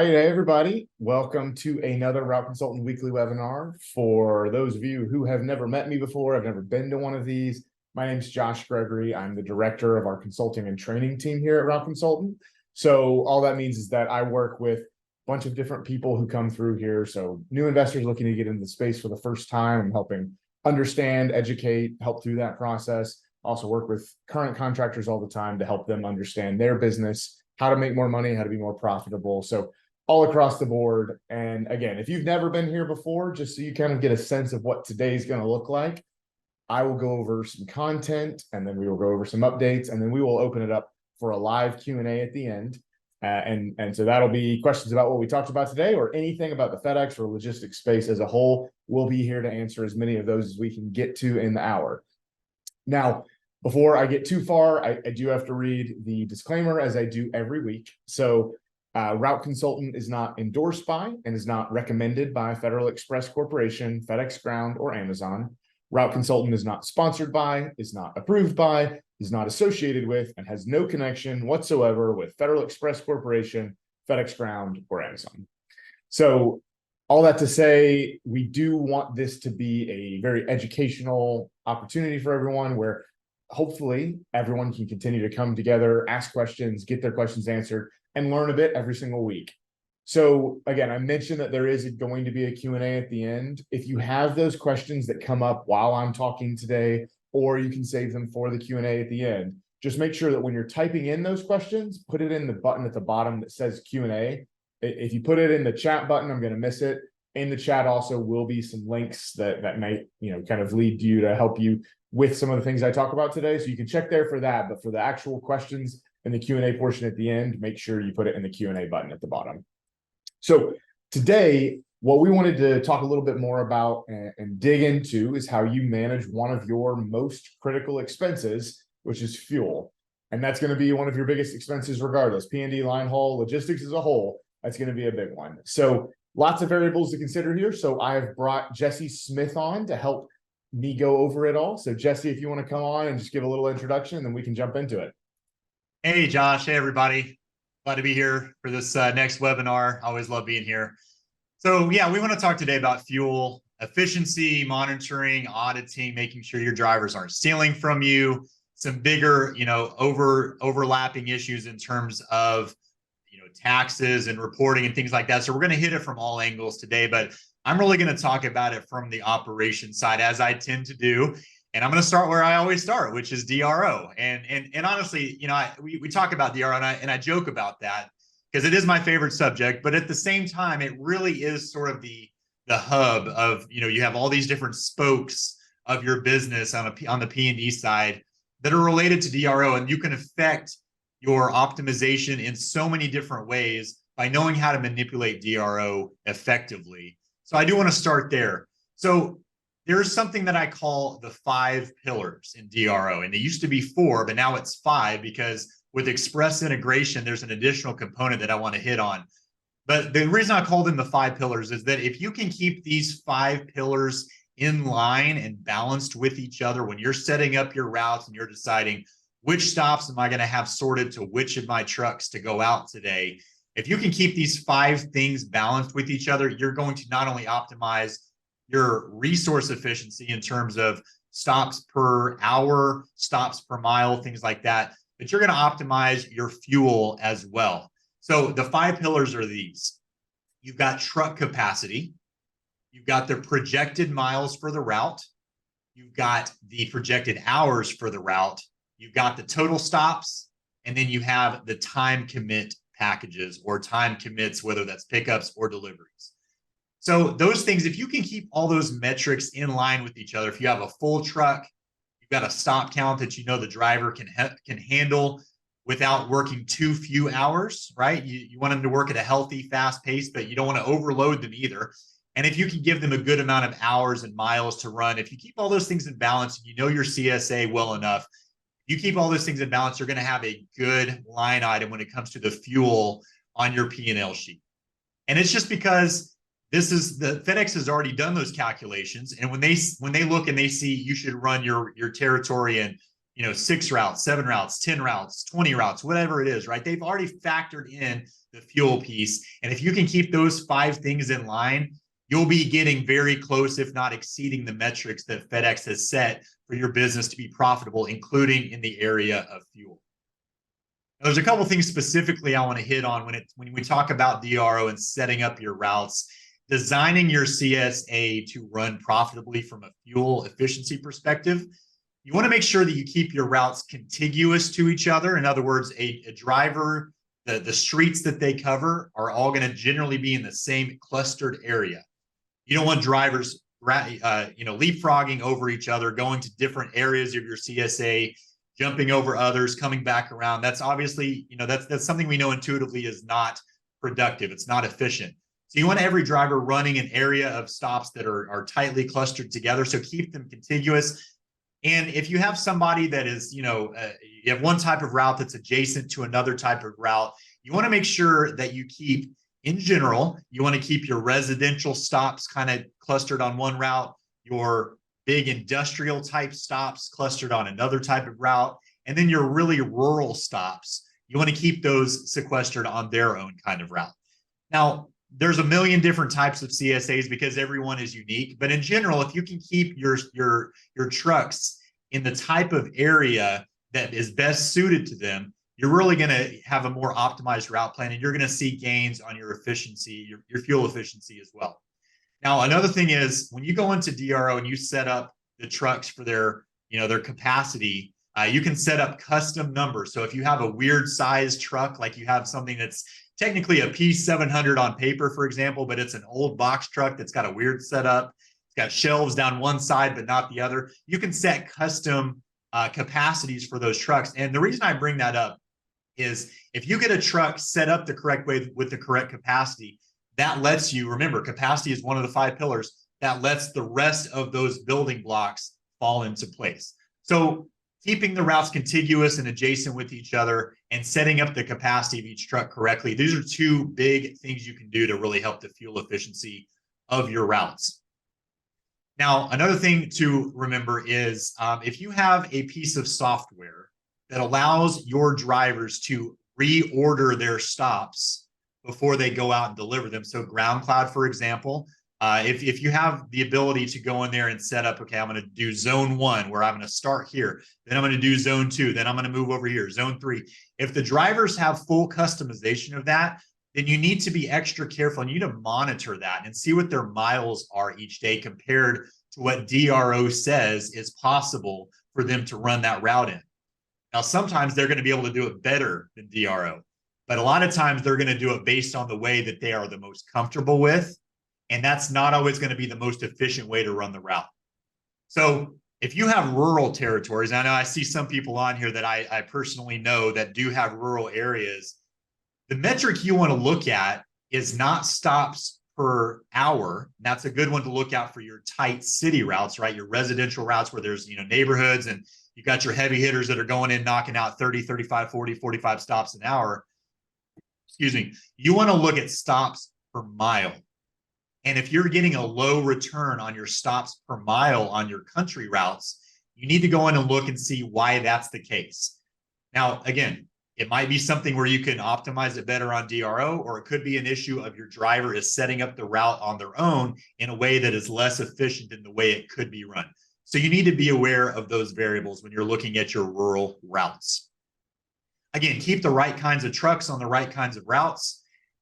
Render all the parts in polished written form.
right, hey everybody. Welcome to another Route Consultant Weekly webinar. For those of you who have never met me before, I've never been to one of these. My name is Josh Gregory. I'm the director of our consulting and training team here at Route Consultant. So all that means is that I work with a bunch of different people who come through here. So new investors looking to get into the space for the first time, I'm helping understand, educate, help through that process. Also work with current contractors all the time to help them understand their business, how to make more money, how to be more profitable. So all across the board. And again, if you've never been here before, just so you kind of get a sense of what today's going to look like, I will go over some content and then we will go over some updates and then we will open it up for a live Q&A at the end. And so that'll be questions about what we talked about today or anything about the FedEx or logistics space as a whole. We'll be here to answer as many of those as we can get to in the hour. Now, before I get too far, I do have to read the disclaimer as I do every week. So Route Consultant is not endorsed by and is not recommended by Federal Express Corporation, FedEx Ground, or Amazon. Route Consultant is not sponsored by, is not approved by, is not associated with, and has no connection whatsoever with Federal Express Corporation, FedEx Ground, or Amazon. So all that to say, we do want this to be a very educational opportunity for everyone where hopefully everyone can continue to come together, ask questions, get their questions answered, and learn a bit every single week. So again, I mentioned that there is going to be a Q&A at the end. If you have those questions that come up while I'm talking today, or you can save them for the Q&A at the end, just make sure that when you're typing in those questions, put it in the button at the bottom that says Q&A. If you put it in the chat button, I'm going to miss it. In the chat also will be some links that might, kind of lead you to help you with some of the things I talk about today. So you can check there for that, but for the actual questions and the Q&A portion at the end, make sure you put it in the Q&A button at the bottom. So today, what we wanted to talk a little bit more about and dig into is how you manage one of your most critical expenses, which is fuel. And that's going to be one of your biggest expenses regardless. P&D, line haul, logistics as a whole, that's going to be a big one. So lots of variables to consider here. So I've brought Jesse Smith on to help me go over it all. So Jesse, if you want to come on and just give a little introduction, and then we can jump into it. Hey, Josh. Hey, everybody. Glad to be here for this next webinar. I always love being here. So yeah, we want to talk today about fuel efficiency, monitoring, auditing, making sure your drivers aren't stealing from you, some bigger, overlapping issues in terms of, taxes and reporting and things like that. So we're going to hit it from all angles today, but I'm really going to talk about it from the operation side, as I tend to do. And I'm going to start where I always start, which is DRO. And honestly, we talk about DRO and I joke about that because it is my favorite subject. But at the same time, it really is sort of the hub of, you have all these different spokes of your business on the P&D side that are related to DRO, and you can affect your optimization in so many different ways by knowing how to manipulate DRO effectively. So I do want to start there. So there's something that I call the 5 pillars in DRO, and they used to be 4, but now it's 5 because with express integration, there's an additional component that I want to hit on. But the reason I call them the 5 pillars is that if you can keep these 5 pillars in line and balanced with each other when you're setting up your routes and you're deciding which stops am I going to have sorted to which of my trucks to go out today, if you can keep these 5 things balanced with each other, you're going to not only optimize your resource efficiency in terms of stops per hour, stops per mile, things like that, but you're going to optimize your fuel as well. So the 5 pillars are these. You've got truck capacity. You've got the projected miles for the route. You've got the projected hours for the route. You've got the total stops, and then you have the time commit packages or time commits, whether that's pickups or deliveries. So those things, if you can keep all those metrics in line with each other, if you have a full truck, you've got a stop count that the driver can handle without working too few hours, right? You want them to work at a healthy, fast pace, but you don't want to overload them either. And if you can give them a good amount of hours and miles to run, if you keep all those things in balance, and you know your CSA well enough, you keep all those things in balance, you're going to have a good line item when it comes to the fuel on your P&L sheet. And it's just because the FedEx has already done those calculations. And when they look and they see you should run your territory in, 6 routes, 7 routes, 10 routes, 20 routes, whatever it is, right? They've already factored in the fuel piece. And if you can keep those 5 things in line, you'll be getting very close, if not exceeding the metrics that FedEx has set for your business to be profitable, including in the area of fuel. Now, there's a couple things specifically I want to hit on when we talk about DRO and setting up your routes. Designing your CSA to run profitably from a fuel efficiency perspective, you want to make sure that you keep your routes contiguous to each other. In other words, a driver, the streets that they cover are all going to generally be in the same clustered area. You don't want drivers leapfrogging over each other, going to different areas of your CSA, jumping over others, coming back around. That's obviously, that's something we know intuitively is not productive. It's not efficient. So you want every driver running an area of stops that are tightly clustered together. So keep them contiguous. And if you have somebody that is, you have one type of route that's adjacent to another type of route, you want to make sure that you keep, in general, you want to keep your residential stops kind of clustered on one route, your big industrial type stops clustered on another type of route, and then your really rural stops, you want to keep those sequestered on their own kind of route. Now, there's a million different types of CSAs because everyone is unique. But in general, if you can keep your trucks in the type of area that is best suited to them, you're really going to have a more optimized route plan, and you're going to see gains on your efficiency, your fuel efficiency as well. Now, another thing is when you go into DRO and you set up the trucks for their capacity, you can set up custom numbers. So if you have a weird size truck, like you have something that's technically a P700 on paper, for example, but it's an old box truck that's got a weird setup. It's got shelves down one side, but not the other. You can set custom capacities for those trucks. And the reason I bring that up is if you get a truck set up the correct way with the correct capacity, that lets you, remember, capacity is one of the 5 pillars, that lets the rest of those building blocks fall into place. So keeping the routes contiguous and adjacent with each other and setting up the capacity of each truck correctly, these are 2 big things you can do to really help the fuel efficiency of your routes. Now, another thing to remember is if you have a piece of software that allows your drivers to reorder their stops before they go out and deliver them. So Ground Cloud, for example, if you have the ability to go in there and set up, okay, I'm going to do zone 1 where I'm going to start here, then I'm going to do zone 2, then I'm going to move over here, zone 3. If the drivers have full customization of that, then you need to be extra careful and you need to monitor that and see what their miles are each day compared to what DRO says is possible for them to run that route in. Now, sometimes they're going to be able to do it better than DRO, but a lot of times they're going to do it based on the way that they are the most comfortable with. And that's not always going to be the most efficient way to run the route. So if you have rural territories, I know I see some people on here that I personally know that do have rural areas, the metric you want to look at is not stops per hour. That's a good one to look at for your tight city routes, right? Your residential routes where there's, neighborhoods and you got your heavy hitters that are going in, knocking out 30, 35, 40, 45 stops an hour. Excuse me. You want to look at stops per mile. And if you're getting a low return on your stops per mile on your country routes, you need to go in and look and see why that's the case. Now, again, it might be something where you can optimize it better on DRO, or it could be an issue of your driver is setting up the route on their own in a way that is less efficient than the way it could be run. So you need to be aware of those variables when you're looking at your rural routes. Again, keep the right kinds of trucks on the right kinds of routes.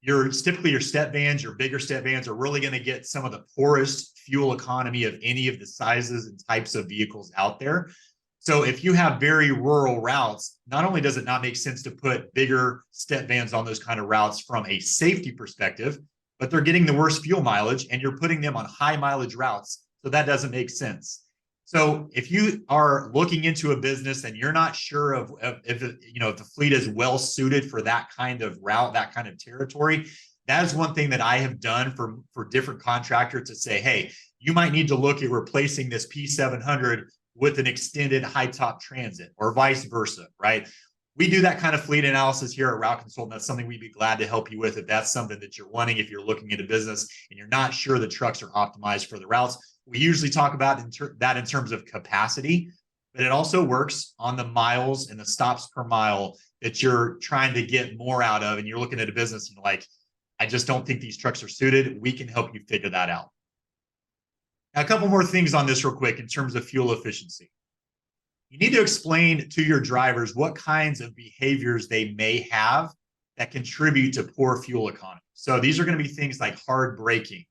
Typically your step vans, your bigger step vans are really going to get some of the poorest fuel economy of any of the sizes and types of vehicles out there. So if you have very rural routes, not only does it not make sense to put bigger step vans on those kind of routes from a safety perspective, but they're getting the worst fuel mileage and you're putting them on high mileage routes. So that doesn't make sense. So if you are looking into a business and you're not sure if the fleet is well suited for that kind of route, that kind of territory, that is one thing that I have done for different contractors to say, hey, you might need to look at replacing this P700 with an extended high top transit or vice versa, right? We do that kind of fleet analysis here at Route Consultant. That's something we'd be glad to help you with if that's something that you're wanting, if you're looking at a business and you're not sure the trucks are optimized for the routes. We usually talk about that in terms of capacity, but it also works on the miles and the stops per mile that you're trying to get more out of. And you're looking at a business and you're like, I just don't think these trucks are suited. We can help you figure that out. Now, a couple more things on this real quick in terms of fuel efficiency. You need to explain to your drivers what kinds of behaviors they may have that contribute to poor fuel economy. So these are going to be things like hard braking,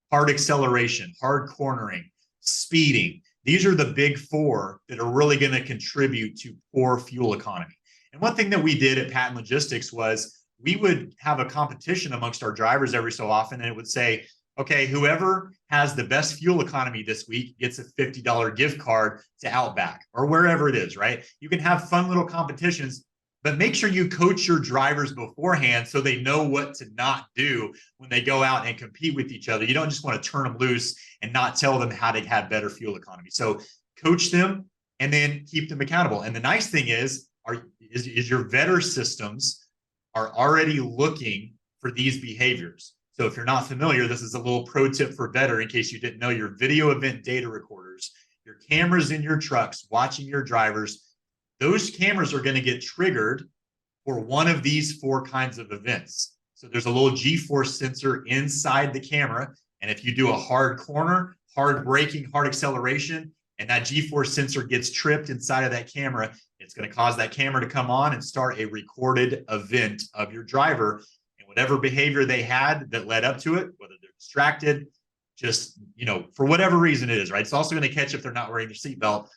hard acceleration, hard cornering, speeding. These are the big four that are really going to contribute to poor fuel economy. And one thing that we did at Patent Logistics was we would have a competition amongst our drivers every so often, and it would say, okay, whoever has the best fuel economy this week gets a $50 gift card to Outback or wherever it is, right? You can have fun little competitions, but make sure you coach your drivers beforehand so they know what to not do when they go out and compete with each other. You don't just want to turn them loose and not tell them how to have better fuel economy. So coach them and then keep them accountable. And the nice thing is your vetter systems are already looking for these behaviors. So if you're not familiar, this is a little pro tip for vetter in case you didn't know. Your video event data recorders, your cameras in your trucks watching your drivers, those cameras are going to get triggered for one of these four kinds of events. So there's a little G-force sensor inside the camera. And if you do a hard corner, hard braking, hard acceleration, and that G-force sensor gets tripped inside of that camera, it's going to cause that camera to come on and start a recorded event of your driver. And whatever behavior they had that led up to it, whether they're distracted, just, for whatever reason it is, right? It's also going to catch if they're not wearing their seatbelt.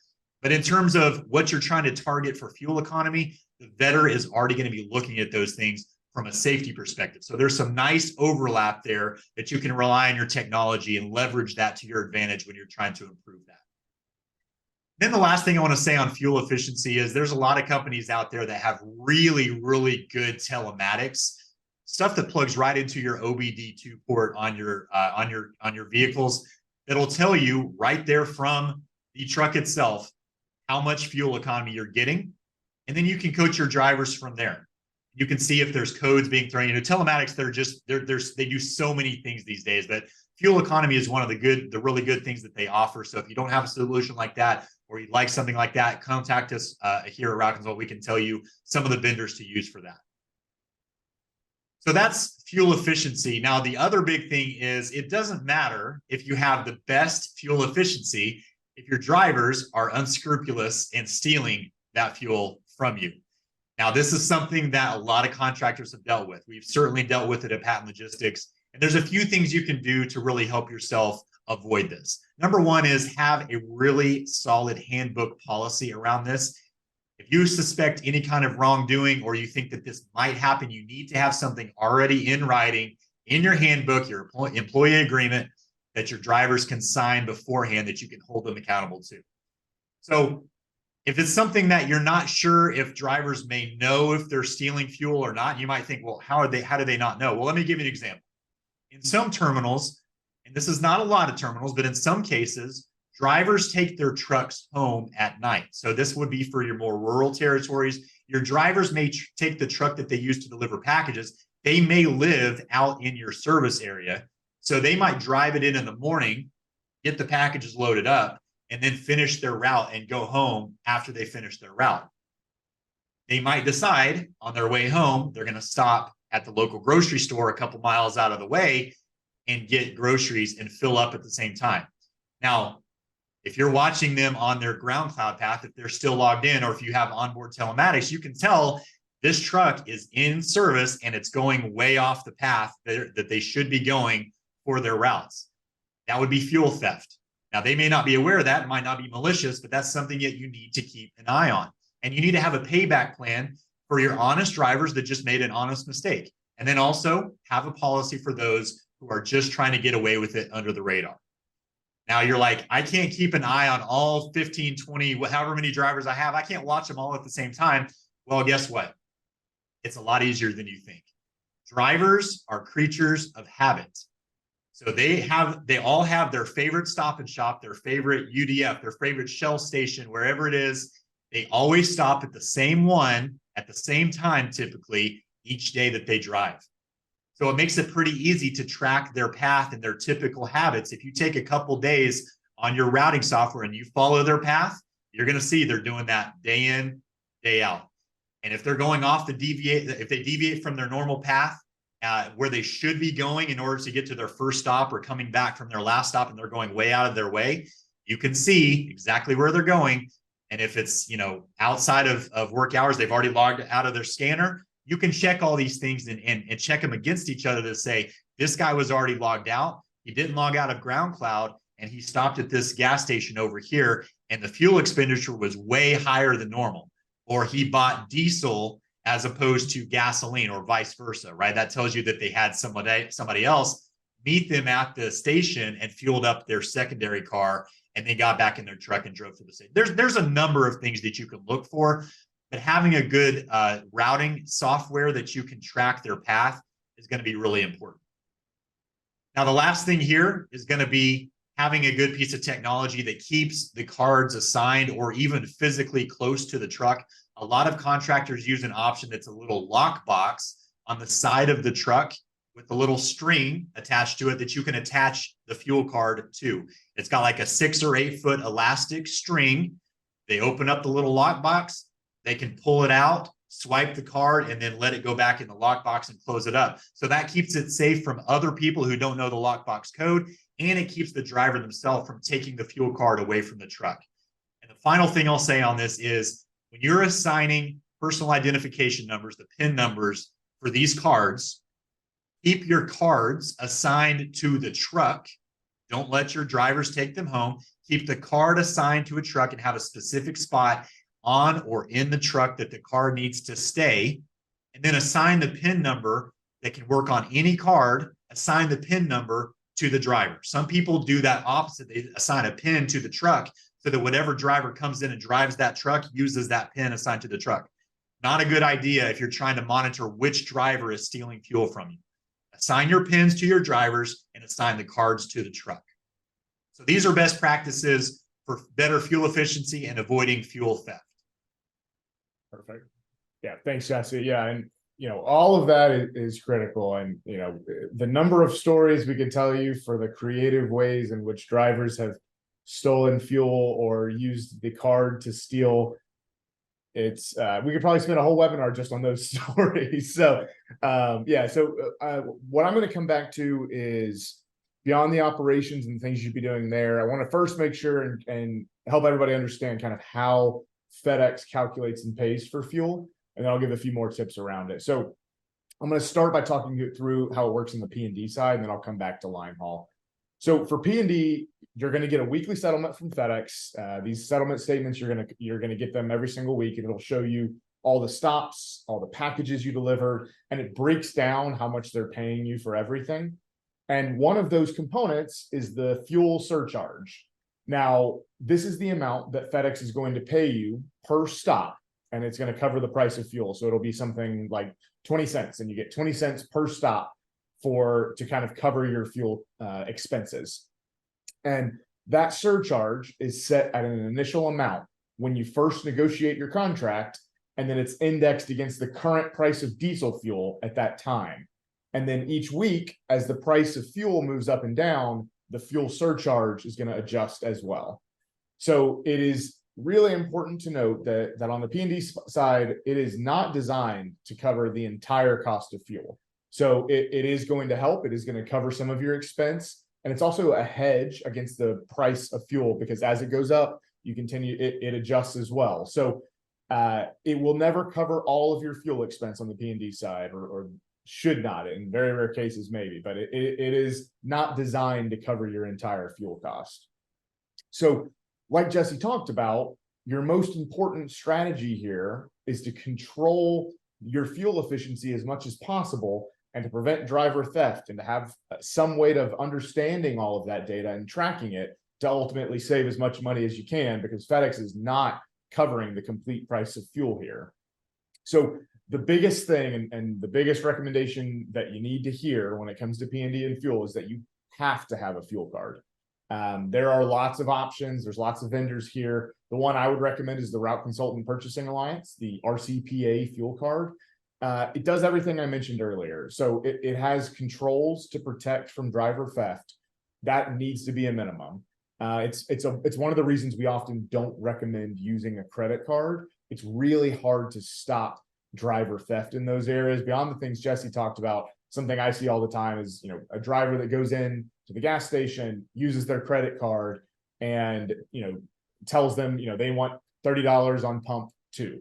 But in terms of what you're trying to target for fuel economy, the vetter is already going to be looking at those things from a safety perspective. So there's some nice overlap there that you can rely on your technology and leverage that to your advantage when you're trying to improve that. Then the last thing I want to say on fuel efficiency is there's a lot of companies out there that have really, really good telematics, stuff that plugs right into your OBD2 port on your vehicles that'll tell you right there from the truck itself how much fuel economy you're getting. And then you can coach your drivers from there. You can see if there's codes being thrown. Telematics, they do so many things these days, but fuel economy is one of the really good things that they offer. So if you don't have a solution like that, or you'd like something like that, contact us here at Route Consult. We can tell you some of the vendors to use for that. So that's fuel efficiency. Now, the other big thing is it doesn't matter if you have the best fuel efficiency if your drivers are unscrupulous and stealing that fuel from you. Now, this is something that a lot of contractors have dealt with. We've certainly dealt with it at Patent Logistics. And there's a few things you can do to really help yourself avoid this. Number one is have a really solid handbook policy around this. If you suspect any kind of wrongdoing or you think that this might happen, you need to have something already in writing in your handbook, your employee agreement, that your drivers can sign beforehand that you can hold them accountable to. So if it's something that you're not sure if drivers may know if they're stealing fuel or not, you might think, well, how do they not know? Well, let me give you an example. In some terminals, and this is not a lot of terminals, but in some cases, drivers take their trucks home at night. So this would be for your more rural territories. Your drivers may take the truck that they use to deliver packages. They may live out in your service area. So they might drive it in the morning, get the packages loaded up, and then finish their route and go home after they finish their route. They might decide on their way home, they're going to stop at the local grocery store a couple miles out of the way and get groceries and fill up at the same time. Now, if you're watching them on their ground cloud path, if they're still logged in, or if you have onboard telematics, you can tell this truck is in service and it's going way off the path that they should be going for their routes. That would be fuel theft. Now, they may not be aware of that. It might not be malicious, but that's something that you need to keep an eye on. And you need to have a payback plan for your honest drivers that just made an honest mistake. And then also have a policy for those who are just trying to get away with it under the radar. Now you're like, I can't keep an eye on all 15, 20, however many drivers I have. I can't watch them all at the same time. Well, guess what? It's a lot easier than you think. Drivers are creatures of habit. So they all have their favorite stop and shop, their favorite UDF, their favorite Shell station, wherever it is. They always stop at the same one at the same time, typically, each day that they drive. So it makes it pretty easy to track their path and their typical habits. If you take a couple days on your routing software and you follow their path, you're going to see they're doing that day in, day out. And if they're going off if they deviate from their normal path, where they should be going in order to get to their first stop or coming back from their last stop, and they're going way out of their way, you can see exactly where they're going. And if it's, outside of work hours, they've already logged out of their scanner, you can check all these things and check them against each other to say, this guy was already logged out. He didn't log out of Ground Cloud, and he stopped at this gas station over here, and the fuel expenditure was way higher than normal. Or he bought diesel as opposed to gasoline, or vice versa, right? That tells you that they had somebody else meet them at the station and fueled up their secondary car, and they got back in their truck and drove to the station. There's a number of things that you can look for, but having a good routing software that you can track their path is going to be really important. Now, the last thing here is going to be having a good piece of technology that keeps the cards assigned or even physically close to the truck. A lot of contractors use an option that's a little lockbox on the side of the truck with a little string attached to it that you can attach the fuel card to. It's got like a 6 or 8 foot elastic string. They open up the little lockbox, they can pull it out, swipe the card, and then let it go back in the lockbox and close it up. So that keeps it safe from other people who don't know the lockbox code, and it keeps the driver themselves from taking the fuel card away from the truck. And the final thing I'll say on this is, when you're assigning personal identification numbers, the PIN numbers for these cards, keep your cards assigned to the truck. Don't let your drivers take them home. Keep the card assigned to a truck and have a specific spot on or in the truck that the card needs to stay. And then assign the PIN number that can work on any card. Assign the PIN number to the driver. Some people do that opposite. They assign a PIN to the truck so that whatever driver comes in and drives that truck uses that PIN assigned to the truck. Not a good idea if you're trying to monitor which driver is stealing fuel from you. Assign your PINs to your drivers and assign the cards to the truck. So these are best practices for better fuel efficiency and avoiding fuel theft. Perfect. Yeah, thanks, Jesse. Yeah, and all of that is critical. And the number of stories we could tell you for the creative ways in which drivers have stolen fuel or used the card to steal, it's we could probably spend a whole webinar just on those stories. So what I'm going to come back to is beyond the operations and things you'd be doing there. I want to first make sure and help everybody understand kind of how FedEx calculates and pays for fuel, and then I'll give a few more tips around it. So I'm going to start by talking you through how it works on the P&D side, and then I'll come back to line haul. So for P&D, you're going to get a weekly settlement from FedEx. These settlement statements, you're going to get them every single week, and it'll show you all the stops, all the packages you delivered, and it breaks down how much they're paying you for everything. And one of those components is the fuel surcharge. Now, this is the amount that FedEx is going to pay you per stop, and it's going to cover the price of fuel. So it'll be something like 20 cents, and you get 20 cents per stop to kind of cover your fuel expenses. And that surcharge is set at an initial amount when you first negotiate your contract, and then it's indexed against the current price of diesel fuel at that time. And then each week, as the price of fuel moves up and down, the fuel surcharge is going to adjust as well. So it is really important to note that on the P&D side, it is not designed to cover the entire cost of fuel. So it is going to help. It is going to cover some of your expense. And it's also a hedge against the price of fuel, because as it goes up, it adjusts as well. So it will never cover all of your fuel expense on the P&D side, or should not. In very rare cases, maybe, but it is not designed to cover your entire fuel cost. So like Jesse talked about, your most important strategy here is to control your fuel efficiency as much as possible, and to prevent driver theft, and to have some way of understanding all of that data and tracking it to ultimately save as much money as you can, because FedEx is not covering the complete price of fuel here. So the biggest thing and the biggest recommendation that you need to hear when it comes to P&D and fuel is that you have to have a fuel card. There are lots of options. There's lots of vendors here. The one I would recommend is the Route Consultant Purchasing Alliance, the RCPA fuel card. It does everything I mentioned earlier. So it has controls to protect from driver theft. That needs to be a minimum. It's one of the reasons we often don't recommend using a credit card. It's really hard to stop driver theft in those areas. Beyond the things Jesse talked about, something I see all the time is, a driver that goes in to the gas station, uses their credit card, and tells them they want $30 on pump 2.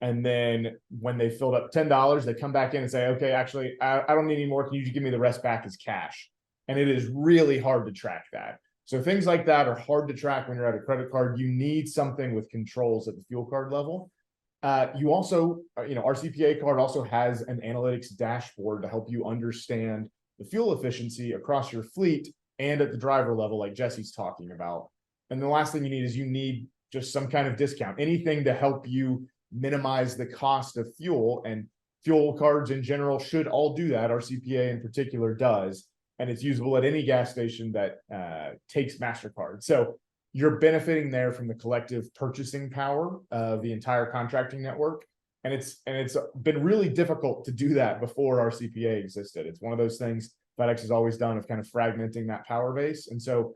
And then when they filled up $10, they come back in and say, okay, actually, I don't need any more. Can you just give me the rest back as cash? And it is really hard to track that. So things like that are hard to track when you're at a credit card. You need something with controls at the fuel card level. You also, our CPA card also has an analytics dashboard to help you understand the fuel efficiency across your fleet and at the driver level, like Jesse's talking about. And the last thing you need just some kind of discount, anything to help you minimize the cost of fuel. And fuel cards in general should all do that. Our CPA in particular does. And it's usable at any gas station that takes MasterCard. So you're benefiting there from the collective purchasing power of the entire contracting network. And it's been really difficult to do that before our CPA existed. It's one of those things FedEx has always done of kind of fragmenting that power base. And so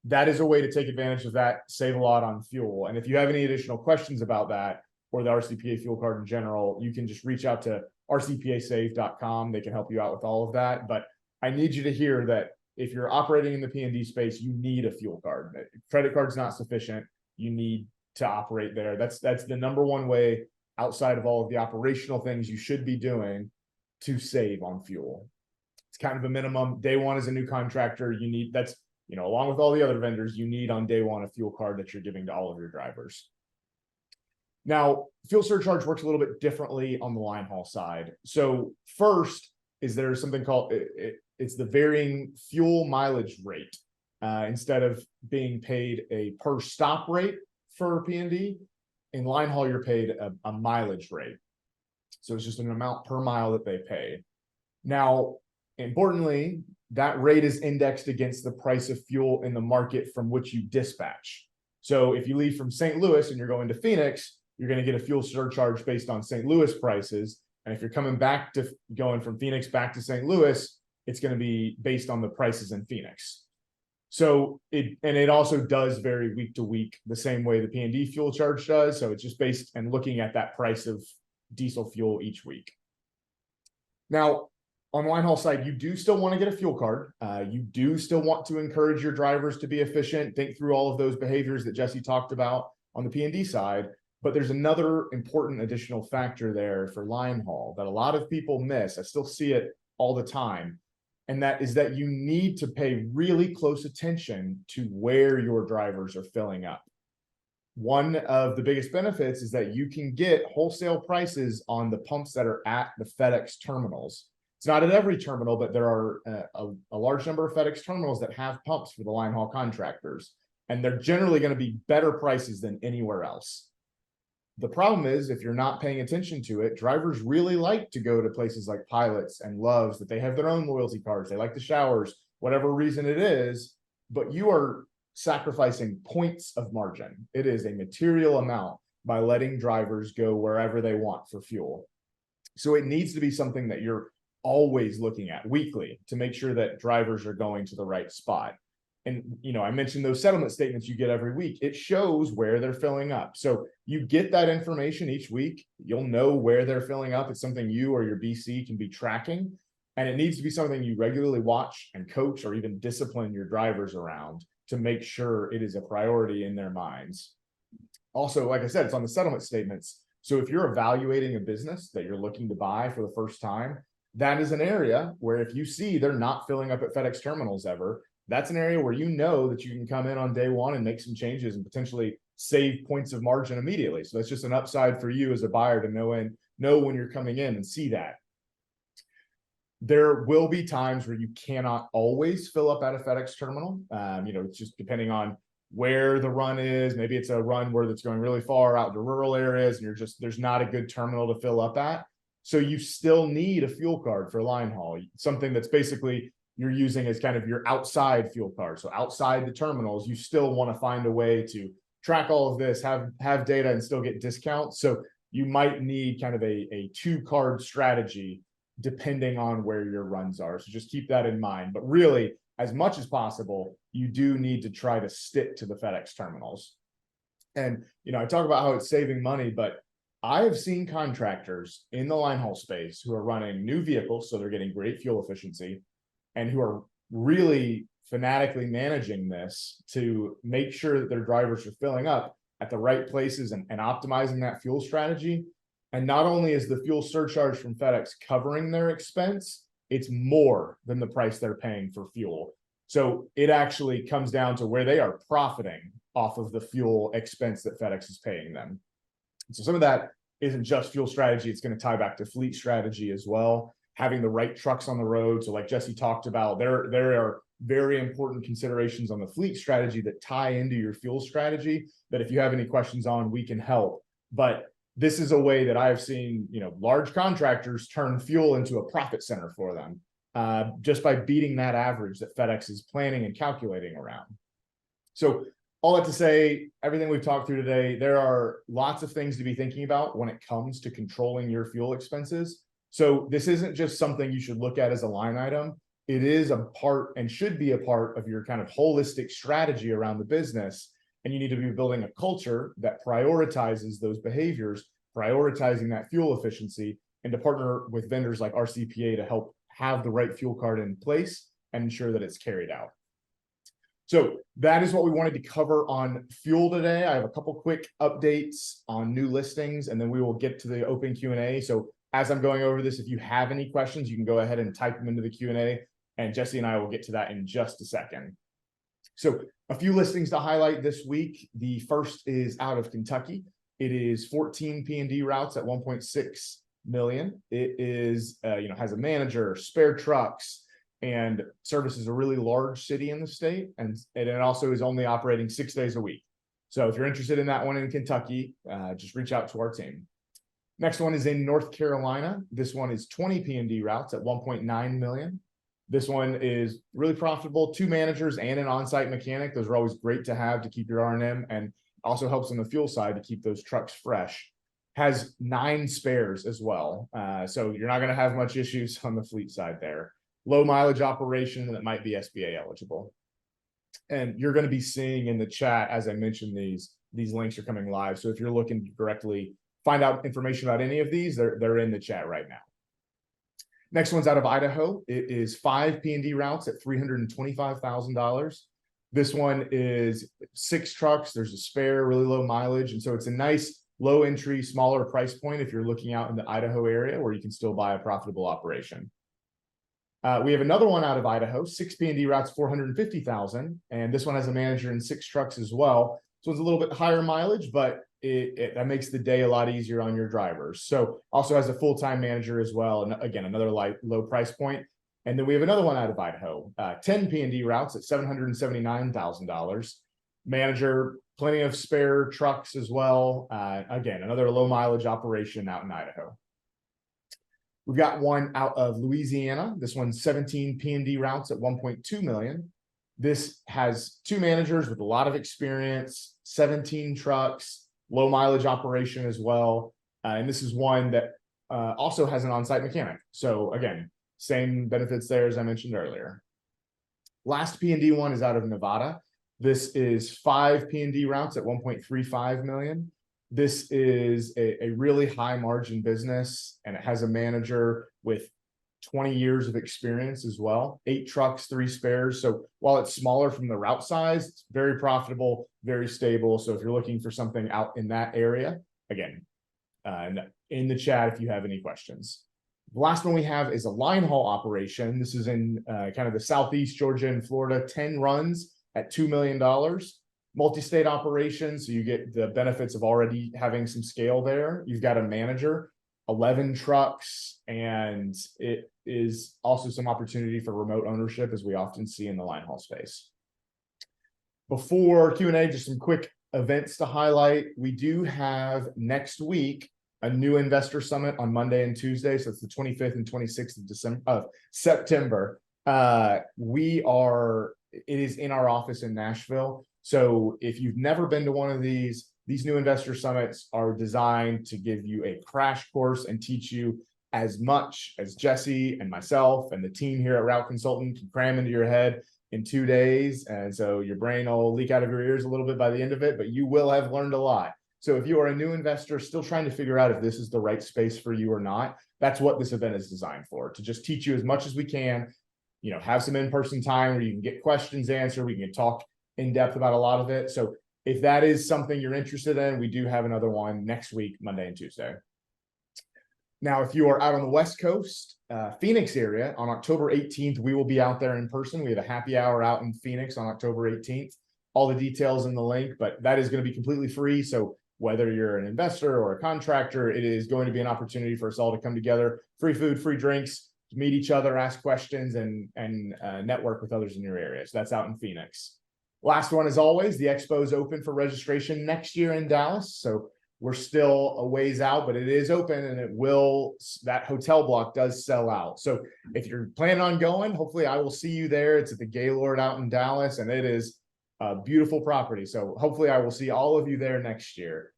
that is a way to take advantage of that, save a lot on fuel. And if you have any additional questions about that or the RCPA fuel card in general, you can just reach out to rcpasave.com. They can help you out with all of that. But I need you to hear that if you're operating in the P&D space, you need a fuel card. Credit card's not sufficient. You need to operate there. That's the number one way outside of all of the operational things you should be doing to save on fuel. It's kind of a minimum. Day one as a new contractor, you need that's, along with all the other vendors, you need on day one a fuel card that you're giving to all of your drivers. Now, fuel surcharge works a little bit differently on the line haul side. So first is there's something called, it's the varying fuel mileage rate. Instead of being paid a per stop rate for P&D, in line haul, you're paid a mileage rate. So it's just an amount per mile that they pay. Now, importantly, that rate is indexed against the price of fuel in the market from which you dispatch. So if you leave from St. Louis and you're going to Phoenix, you're going to get a fuel surcharge based on St. Louis prices. And if you're going from Phoenix back to St. Louis, it's going to be based on the prices in Phoenix. So it also does vary week to week the same way the P&D fuel charge does. So it's just based and looking at that price of diesel fuel each week. Now, on the line haul side, you do still want to get a fuel card. You do still want to encourage your drivers to be efficient, think through all of those behaviors that Jesse talked about on the P&D side. But there's another important additional factor there for line haul that a lot of people miss. I still see it all the time. And that is that you need to pay really close attention to where your drivers are filling up. One of the biggest benefits is that you can get wholesale prices on the pumps that are at the FedEx terminals. It's not at every terminal, but there are a large number of FedEx terminals that have pumps for the line haul contractors. And they're generally going to be better prices than anywhere else. The problem is, if you're not paying attention to it, drivers really like to go to places like Pilots and Loves, that they have their own loyalty cards. They like the showers, whatever reason it is, but you are sacrificing points of margin. It is a material amount by letting drivers go wherever they want for fuel. So it needs to be something that you're always looking at weekly to make sure that drivers are going to the right spot. And, I mentioned those settlement statements you get every week. It shows where they're filling up. So you get that information each week. You'll know where they're filling up. It's something you or your BC can be tracking. And it needs to be something you regularly watch and coach or even discipline your drivers around to make sure it is a priority in their minds. Also, like I said, it's on the settlement statements. So if you're evaluating a business that you're looking to buy for the first time, that is an area where if you see they're not filling up at FedEx terminals ever, that's an area where that you can come in on day one and make some changes and potentially save points of margin immediately. So that's just an upside for you as a buyer to know when you're coming in and see that. There will be times where you cannot always fill up at a FedEx terminal. It's just depending on where the run is. Maybe it's a run where that's going really far out to rural areas and there's not a good terminal to fill up at. So you still need a fuel card for line haul, something that's basically you're using as kind of your outside fuel card. So outside the terminals, you still want to find a way to track all of this, have data and still get discounts. So you might need kind of a 2-card strategy depending on where your runs are. So just keep that in mind. But really, as much as possible, you do need to try to stick to the FedEx terminals. And, I talk about how it's saving money, but I have seen contractors in the line haul space who are running new vehicles, so they're getting great fuel efficiency, and who are really fanatically managing this to make sure that their drivers are filling up at the right places and optimizing that fuel strategy. And not only is the fuel surcharge from FedEx covering their expense, it's more than the price they're paying for fuel. So it actually comes down to where they are profiting off of the fuel expense that FedEx is paying them. So some of that isn't just fuel strategy, it's going to tie back to fleet strategy as well, having the right trucks on the road. So like Jesse talked about, there are very important considerations on the fleet strategy that tie into your fuel strategy that if you have any questions on, we can help. But this is a way that I've seen, large contractors turn fuel into a profit center for them, just by beating that average that FedEx is planning and calculating around. So all that to say, everything we've talked through today, there are lots of things to be thinking about when it comes to controlling your fuel expenses. So this isn't just something you should look at as a line item. It is a part and should be a part of your kind of holistic strategy around the business. And you need to be building a culture that prioritizes those behaviors, prioritizing that fuel efficiency, and to partner with vendors like RCPA to help have the right fuel card in place and ensure that it's carried out. So that is what we wanted to cover on fuel today. I have a couple quick updates on new listings, and then we will get to the open Q&A. So as I'm going over this, if you have any questions, you can go ahead and type them into the Q&A, and Jesse and I will get to that in just a second. So a few listings to highlight this week. The first is out of Kentucky. It is 14 P&D routes at 1.6 million. It is, has a manager, spare trucks, and services a really large city in the state. And it also is only operating 6 days a week. So if you're interested in that one in Kentucky, just reach out to our team. Next one is in North Carolina. This one is 20 P&D routes at 1.9 million. This one is really profitable, 2 managers and an on-site mechanic. Those are always great to have to keep your R&M, and also helps on the fuel side to keep those trucks fresh. Has 9 spares as well. So you're not going to have much issues on the fleet side there. Low mileage operation that might be SBA eligible. And you're going to be seeing in the chat, as I mentioned, these links are coming live. So if you're looking to directly find out information about any of these, they're in the chat right now. Next one's out of Idaho. It is 5 P&D routes at $325,000. This one is 6 trucks. There's a spare, really low mileage. And so it's a nice low entry, smaller price point if you're looking out in the Idaho area where you can still buy a profitable operation. We have another one out of Idaho, 6 P&D routes, 450,000. And this one has a manager and 6 trucks as well. So it's a little bit higher mileage, but that makes the day a lot easier on your drivers. So also has a full-time manager as well. And again, another low price point. And then we have another one out of Idaho, 10 P&D routes at $779,000. Manager, plenty of spare trucks as well. Again, another low mileage operation out in Idaho. We've got one out of Louisiana. This one's 17 P&D routes at 1.2 million. This has 2 managers with a lot of experience, 17 trucks, low mileage operation as well. And this is one that also has an on-site mechanic. So again, same benefits there as I mentioned earlier. Last P&D one is out of Nevada. This is 5 P&D routes at 1.35 million. This is a really high margin business, and it has a manager with 20 years of experience as well. 8 trucks, 3 spares. So while it's smaller from the route size, it's very profitable, very stable. So if you're looking for something out in that area, again, in the chat if you have any questions. The last one we have is a line haul operation. This is in kind of the Southeast Georgia and Florida, 10 runs at $2 million. Multi-state operation, so you get the benefits of already having some scale there. You've got a manager, 11 trucks, and it is also some opportunity for remote ownership, as we often see in the line haul space. Before Q&A, just some quick events to highlight. We do have next week a new investor summit on Monday and Tuesday, so it's the 25th and 26th of September. It is in our office in Nashville. So if you've never been to one of these new investor summits are designed to give you a crash course and teach you as much as Jesse and myself and the team here at Route Consultant can cram into your head in 2 days. And so your brain will leak out of your ears a little bit by the end of it, but you will have learned a lot. So if you are a new investor still trying to figure out if this is the right space for you or not, that's what this event is designed for, to just teach you as much as we can, have some in-person time where you can get questions answered. We can talk in depth about a lot of it. So if that is something you're interested in, we do have another one next week, Monday and Tuesday. Now, if you are out on the West Coast, Phoenix area, on October 18th, we will be out there in person. We have a happy hour out in Phoenix on October 18th. All the details in the link, but that is going to be completely free. So whether you're an investor or a contractor, it is going to be an opportunity for us all to come together. Free food, free drinks, meet each other, ask questions, and network with others in your area. So that's out in Phoenix. Last one, as always, the expo is open for registration next year in Dallas. So we're still a ways out, but it is open, and that hotel block does sell out. So if you're planning on going, hopefully I will see you there. It's at the Gaylord out in Dallas, and it is a beautiful property. So hopefully I will see all of you there next year.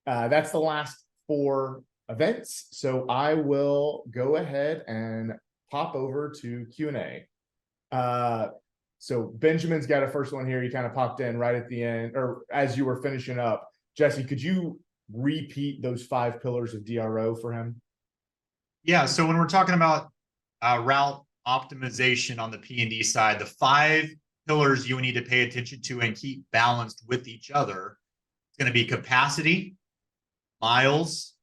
That's the last 4 events. So I will go ahead and pop over to Q&A. So Benjamin's got a first one here. He kind of popped in right at the end, or as you were finishing up. Jesse, could you repeat those 5 pillars of DRO for him? Yeah, so when we're talking about route optimization on the P&D side, the 5 pillars you need to pay attention to and keep balanced with each other, it's going to be capacity, miles,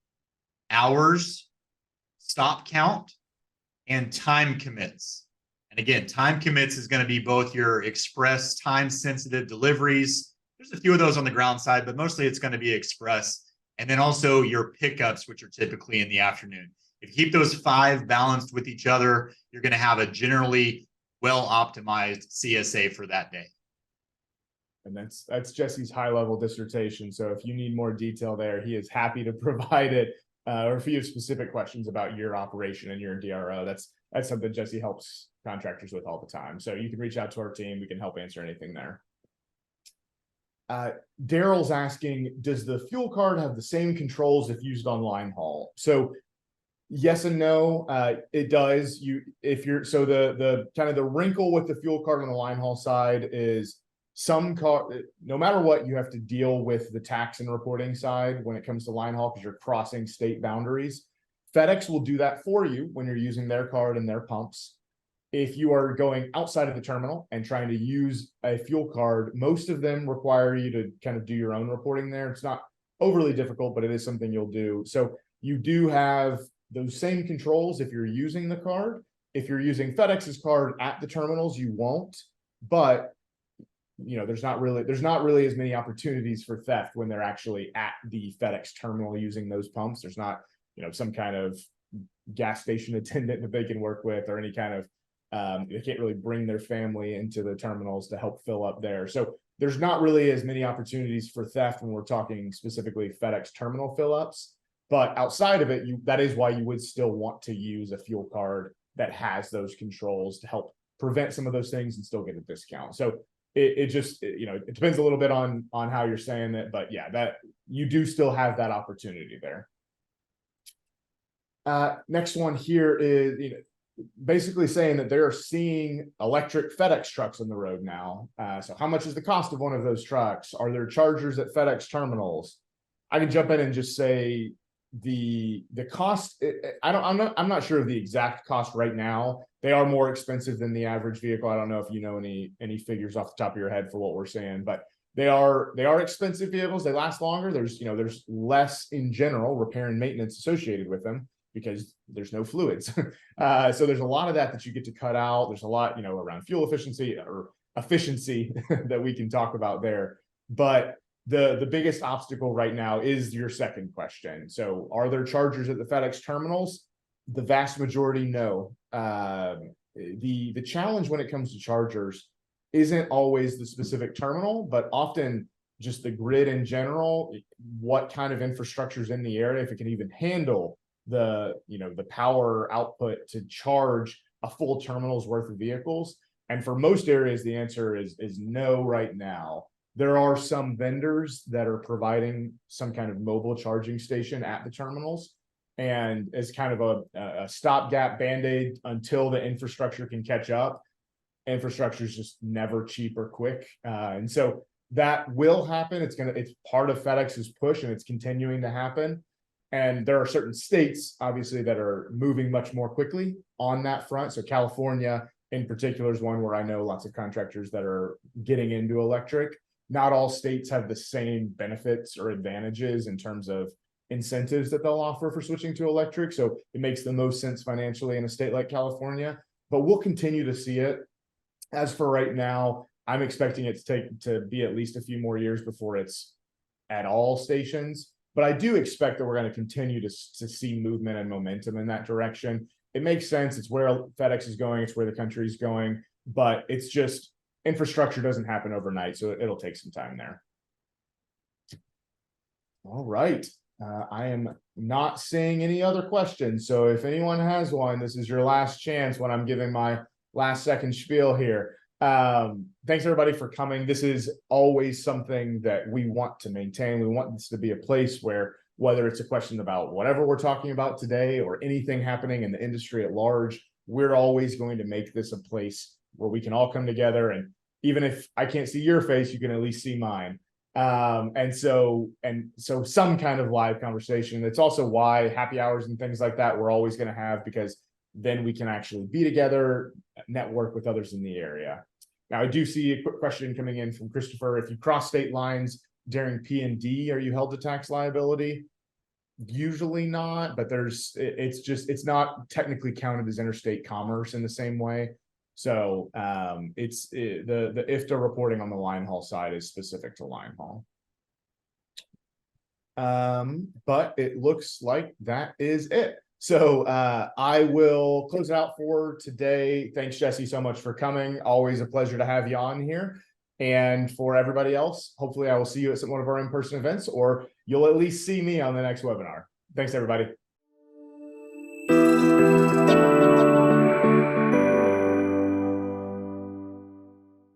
hours, stop count, and time commits. And again, time commits is going to be both your express time sensitive deliveries. There's a few of those on the ground side, but mostly it's going to be express. And then also your pickups, which are typically in the afternoon. If you keep those 5 balanced with each other, you're going to have a generally well-optimized CSA for that day. And that's Jesse's high-level dissertation. So if you need more detail there, he is happy to provide it. Or if you have specific questions about your operation and your DRO, that's something Jesse helps contractors with all the time. So you can reach out to our team. We can help answer anything there. Daryl's asking, does the fuel card have the same controls if used on line haul? So yes and no. It does. The kind of the wrinkle with the fuel card on the line haul side is no matter what, you have to deal with the tax and reporting side when it comes to line haul because you're crossing state boundaries. FedEx will do that for you when you're using their card and their pumps. If you are going outside of the terminal and trying to use a fuel card, most of them require you to kind of do your own reporting there. It's not overly difficult, but it is something you'll do. So you do have those same controls if you're using the card. If you're using FedEx's card at the terminals, you won't. But there's not really as many opportunities for theft when they're actually at the FedEx terminal using those pumps. There's not, some kind of gas station attendant that they can work with, or any kind of they can't really bring their family into the terminals to help fill up there. So there's not really as many opportunities for theft when we're talking specifically FedEx terminal fill ups. But outside of it, that is why you would still want to use a fuel card that has those controls to help prevent some of those things and still get a discount. So it depends a little bit on how you're saying it, but yeah, that you do still have that opportunity there. Next one here is basically saying that they're seeing electric FedEx trucks on the road now. So how much is the cost of one of those trucks? Are there chargers at FedEx terminals? I can jump in and just say the cost. I'm not sure of the exact cost right now. They are more expensive than the average vehicle. I don't know if you know any figures off the top of your head for what we're saying, but they are expensive vehicles. They last longer. There's less in general repair and maintenance associated with them because there's no fluids. So there's a lot of that you get to cut out. There's a lot around fuel efficiency or efficiency that we can talk about there. But the biggest obstacle right now is your second question. So are there chargers at the FedEx terminals? The vast majority, no. The challenge when it comes to chargers isn't always the specific terminal, but often just the grid in general, what kind of infrastructure is in the area, if it can even handle the power output to charge a full terminal's worth of vehicles. And for most areas, the answer is no right now. There are some vendors that are providing some kind of mobile charging station at the terminals, and as kind of a stopgap Band-Aid until the infrastructure can catch up. infrastructure is just never cheap or quick. And so that will happen. It's part of FedEx's push, and it's continuing to happen. And there are certain states, obviously, that are moving much more quickly on that front. So California in particular is one where I know lots of contractors that are getting into electric. Not all states have the same benefits or advantages in terms of incentives that they'll offer for switching to electric. So it makes the most sense financially in a state like California, but we'll continue to see it. As for right now, I'm expecting it to be at least a few more years before it's at all stations. But I do expect that we're going to continue to see movement and momentum in that direction. It makes sense. It's where FedEx is going. It's where the country is going. But it's just infrastructure doesn't happen overnight. So it'll take some time there. All right. I am not seeing any other questions. So if anyone has one, this is your last chance when I'm giving my last second spiel here. Thanks everybody for coming. This is always something that we want to maintain. We want this to be a place where, whether it's a question about whatever we're talking about today or anything happening in the industry at large, we're always going to make this a place where we can all come together. And even if I can't see your face, you can at least see mine. And so some kind of live conversation. It's also why happy hours and things like that we're always going to have, because then we can actually be together, network with others in the area. Now, I do see a quick question coming in from Christopher. If you cross state lines during P&D, are you held to tax liability? Usually not, but it's not technically counted as interstate commerce in the same way. So the IFTA reporting on the line haul side is specific to line haul. But it looks like that is it. So I will close it out for today. Thanks, Jesse, so much for coming. Always a pleasure to have you on here. And for everybody else, hopefully I will see you at one of our in-person events, or you'll at least see me on the next webinar. Thanks, everybody.